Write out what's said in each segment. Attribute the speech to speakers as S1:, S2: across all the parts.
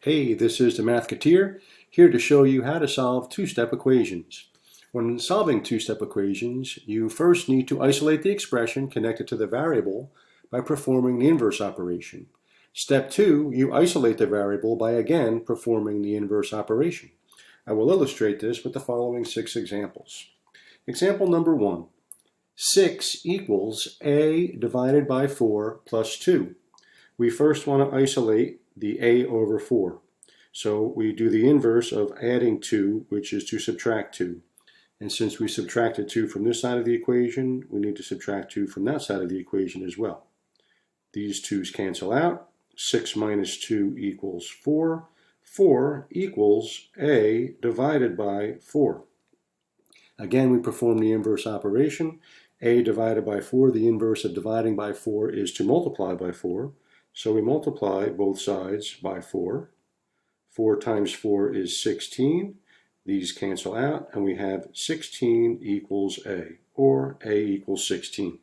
S1: Hey, this is the Mathketeer, here to show you how to solve two-step equations. When solving two-step equations, you first need to isolate the expression connected to the variable by performing the inverse operation. Step 2, you isolate the variable by again performing the inverse operation. I will illustrate this with the following 6 examples. Example number 1, 6 equals a divided by 4 plus 2. We first want to isolate the a over 4. So we do the inverse of adding 2, which is to subtract 2. And since we subtracted 2 from this side of the equation, we need to subtract 2 from that side of the equation as well. These 2's cancel out. 6 minus 2 equals 4. 4 equals a divided by 4. Again, we perform the inverse operation. A divided by 4, the inverse of dividing by 4 is to multiply by 4. So we multiply both sides by 4. 4 times 4 is 16. These cancel out, and we have 16 equals a, or a equals 16.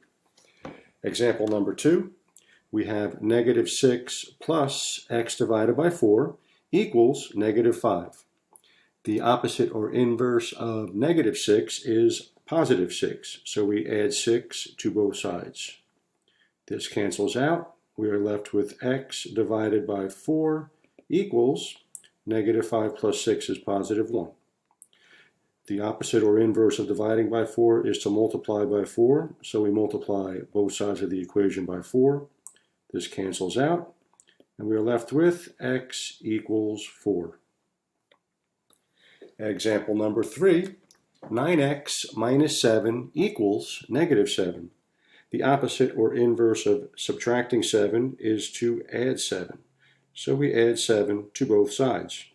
S1: Example number 2, we have negative 6 plus x divided by 4 equals negative 5. The opposite or inverse of negative 6 is positive 6, so we add 6 to both sides. This cancels out. We are left with x divided by 4 equals negative 5 plus 6 is positive 1. The opposite or inverse of dividing by 4 is to multiply by 4, so we multiply both sides of the equation by 4. This cancels out, and we are left with x equals 4. Example number 3, 9x minus 7 equals negative 7. The opposite or inverse of subtracting 7 is to add 7. So we add 7 to both sides.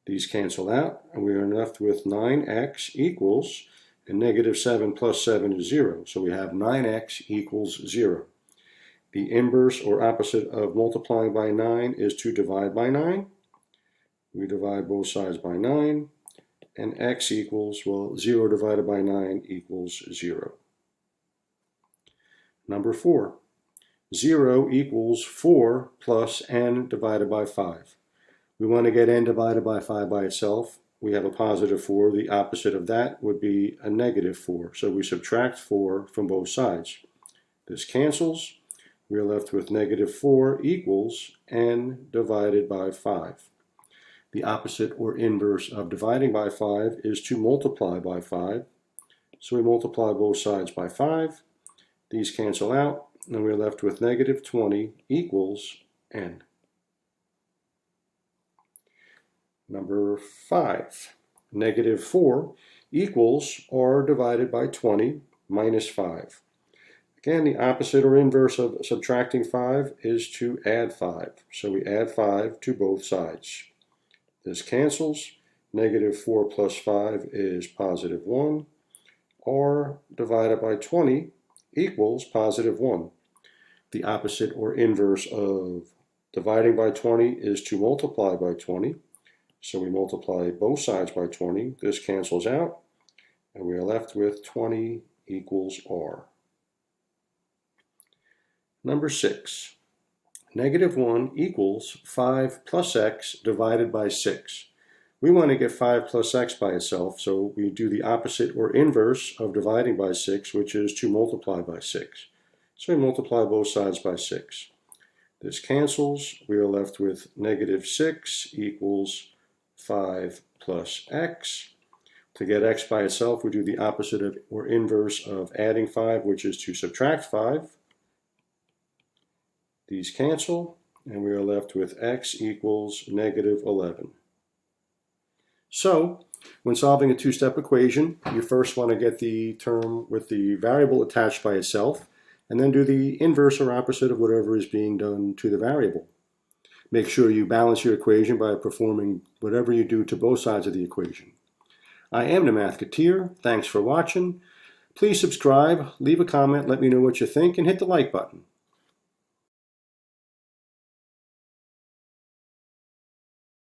S1: These cancel out, and we are left with 9x equals, and negative 7 plus 7 is 0. So we have 9x equals 0. The inverse or opposite of multiplying by 9 is to divide by 9. We divide both sides by 9, and x equals, well, 0 divided by 9 equals 0. Number 4, 0 equals 4 plus n divided by 5. We want to get n divided by 5 by itself. We have a positive 4. The opposite of that would be a negative 4. So we subtract 4 from both sides. This cancels. We are left with negative 4 equals n divided by 5. The opposite or inverse of dividing by 5 is to multiply by 5. So we multiply both sides by 5. These cancel out, and we're left with negative 20 equals n. Number 5, negative 4 equals r divided by 20 minus 5. Again, the opposite or inverse of subtracting 5 is to add 5. So we add 5 to both sides. This cancels. Negative 4 plus 5 is positive 1. R divided by 20 equals positive 1. The opposite or inverse of dividing by 20 is to multiply by 20. So we multiply both sides by 20. This cancels out, and we are left with 20 equals r. Number 6, negative 1 equals 5 plus x divided by 6. We want to get 5 plus x by itself, so we do the opposite or inverse of dividing by 6, which is to multiply by 6. So we multiply both sides by 6. This cancels. We are left with negative 6 equals 5 plus x. To get x by itself, we do the opposite of or inverse of adding 5, which is to subtract 5. These cancel, and we are left with x equals negative 11. So, when solving a two-step equation, you first want to get the term with the variable attached by itself, and then do the inverse or opposite of whatever is being done to the variable. Make sure you balance your equation by performing whatever you do to both sides of the equation. I am the Mathketeer. Thanks for watching. Please subscribe, leave a comment, let me know what you think, and hit the like button.